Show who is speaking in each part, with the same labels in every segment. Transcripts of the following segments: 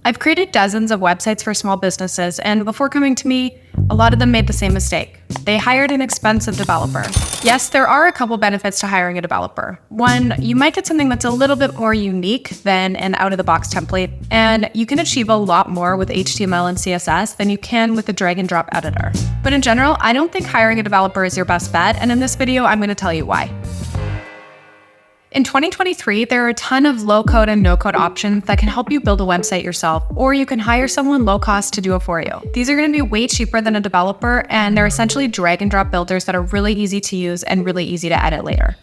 Speaker 1: I've created dozens of websites for small businesses, and before coming to me, a lot of them made the same mistake. They hired an expensive developer. Yes, there are a couple benefits to hiring a developer. One, you might get something that's a little bit more unique than an out-of-the-box template, and you can achieve a lot more with HTML and CSS than you can with a drag-and-drop editor. But in general, I don't think hiring a developer is your best bet, and in this video, I'm going to tell you why. In 2023, there are a ton of low-code and no-code options that can help you build a website yourself, or you can hire someone low-cost to do it for you. These are going to be way cheaper than a developer, and they're essentially drag-and-drop builders that are really easy to use and really easy to edit later.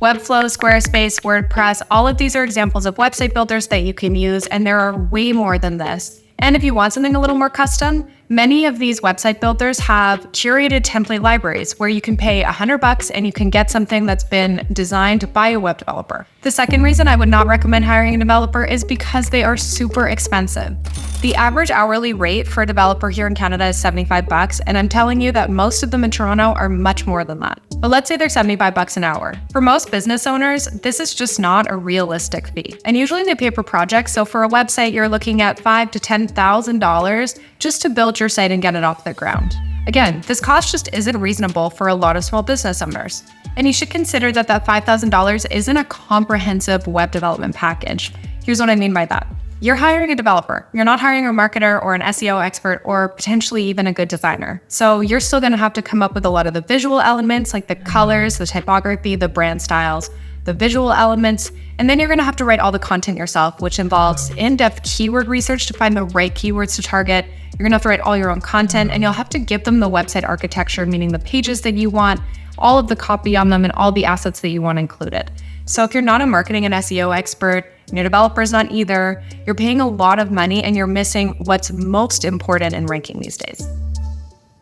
Speaker 1: Webflow, Squarespace, WordPress, all of these are examples of website builders that you can use, and there are way more than this. And if you want something a little more custom, many of these website builders have curated template libraries where you can pay $100 and you can get something that's been designed by a web developer. The second reason I would not recommend hiring a developer is because they are super expensive. The average hourly rate for a developer here in Canada is $75, and I'm telling you that most of them in Toronto are much more than that. But let's say they're $75 an hour. For most business owners, this is just not a realistic fee. And usually they pay per project, so for a website, you're looking at $5,000 to $10,000 just to build your site and get it off the ground. Again, this cost just isn't reasonable for a lot of small business owners. And you should consider that $5,000 isn't a comprehensive web development package. Here's what I mean by that. You're hiring a developer. You're not hiring a marketer or an SEO expert or potentially even a good designer. So you're still going to have to come up with a lot of the visual elements like the colors, the typography, the brand styles, the visual elements, and then you're going to have to write all the content yourself, which involves in-depth keyword research to find the right keywords to target. You're going to have to write all your own content, and you'll have to give them the website architecture, meaning the pages that you want, all of the copy on them, and all the assets that you want included. So if you're not a marketing and SEO expert, and your developer's not either, you're paying a lot of money and you're missing what's most important in ranking these days.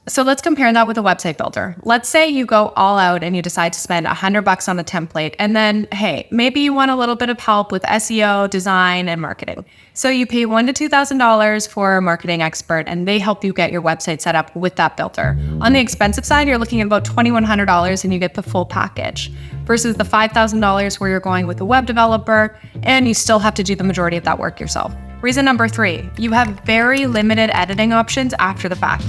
Speaker 1: So let's compare that with a website builder. Let's say you go all out and you decide to spend $100 on a template, and then, hey, maybe you want a little bit of help with SEO, design, and marketing. So you pay $1,000 to $2,000 for a marketing expert, and they help you get your website set up with that builder. On the expensive side, you're looking at about $2,100 and you get the full package, versus the $5,000 where you're going with a web developer, and you still have to do the majority of that work yourself. Reason number 3, you have very limited editing options after the fact.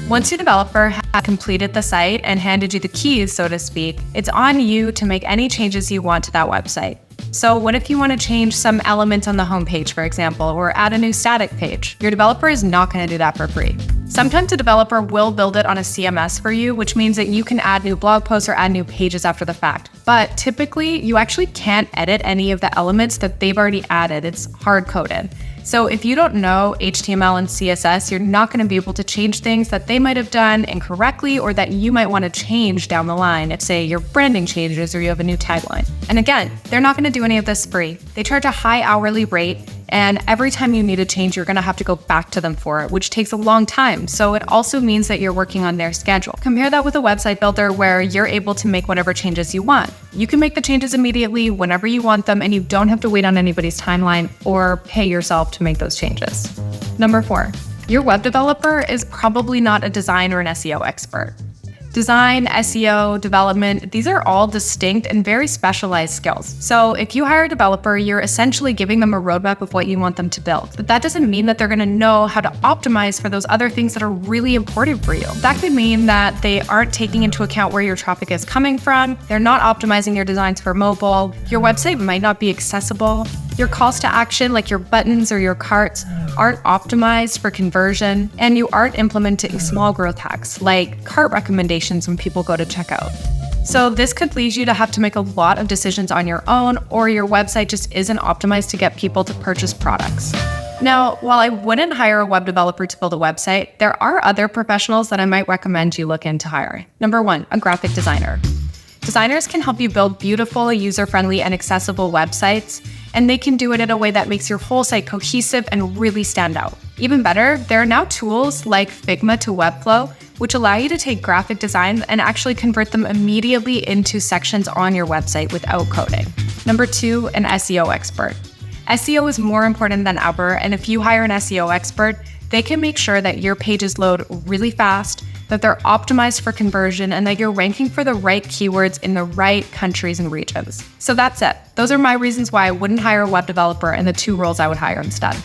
Speaker 1: Once your developer has completed the site and handed you the keys, so to speak, it's on you to make any changes you want to that website. So what if you want to change some element on the homepage, for example, or add a new static page? Your developer is not going to do that for free. Sometimes a developer will build it on a CMS for you, which means that you can add new blog posts or add new pages after the fact. But typically, you actually can't edit any of the elements that they've already added. It's hard-coded. So if you don't know HTML and CSS, you're not going to be able to change things that they might have done incorrectly or that you might want to change down the line if, say, your branding changes or you have a new tagline. And again, they're not going to do any of this free. They charge a high hourly rate, and every time you need a change, you're going to have to go back to them for it, which takes a long time. So it also means that you're working on their schedule. Compare that with a website builder where you're able to make whatever changes you want. You can make the changes immediately whenever you want them, and you don't have to wait on anybody's timeline or pay yourself to make those changes. Number 4, your web developer is probably not a design or an SEO expert. Design, SEO, development, these are all distinct and very specialized skills. So if you hire a developer, you're essentially giving them a roadmap of what you want them to build. But that doesn't mean that they're going to know how to optimize for those other things that are really important for you. That could mean that they aren't taking into account where your traffic is coming from. They're not optimizing your designs for mobile. Your website might not be accessible. Your calls to action, like your buttons or your carts, aren't optimized for conversion, and you aren't implementing small growth hacks like cart recommendations when people go to checkout. So this could lead you to have to make a lot of decisions on your own, or your website just isn't optimized to get people to purchase products. Now, while I wouldn't hire a web developer to build a website, there are other professionals that I might recommend you look into hiring. Number 1, a graphic designer. Designers can help you build beautiful, user-friendly, and accessible websites, and they can do it in a way that makes your whole site cohesive and really stand out. Even better, there are now tools like Figma to Webflow, which allow you to take graphic designs and actually convert them immediately into sections on your website without coding. Number 2, an SEO expert. SEO is more important than ever, and if you hire an SEO expert, they can make sure that your pages load really fast, that they're optimized for conversion, and that you're ranking for the right keywords in the right countries and regions. So that's it. Those are my reasons why I wouldn't hire a web developer and the 2 roles I would hire instead.